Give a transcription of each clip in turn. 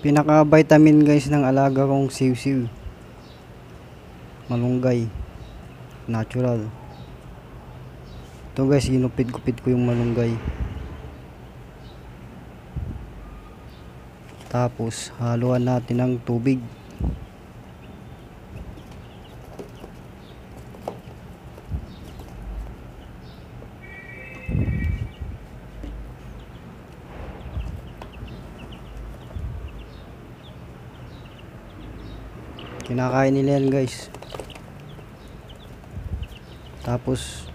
Pinaka vitamin guys ng alaga kong siw-siw, malunggay natural. Ito guys, ginupit-gupit ko yung malunggay, tapos haluan natin ng tubig. Kinakain nila yan guys. Tapos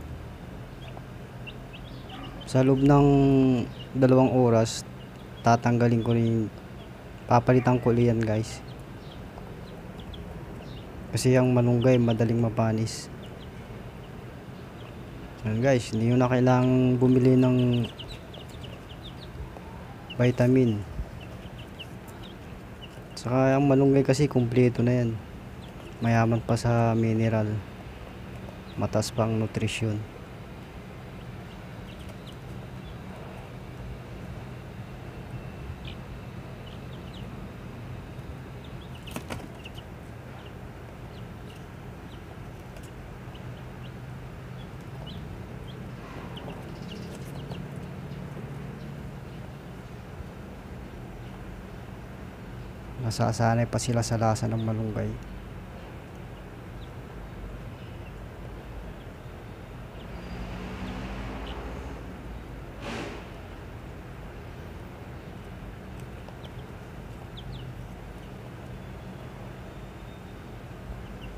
sa loob ng 2 oras tatanggalin ko rin, papalitan ko yan guys, kasi yung malunggay madaling mapanis. Yan guys, hindi nyo na kailangang bumili ng vitamin. Saka ang malunggay kasi kumpleto na yan, mayaman pa sa mineral, mataas pang nutrisyon. Nasasanay pa sila sa lasa ng malunggay.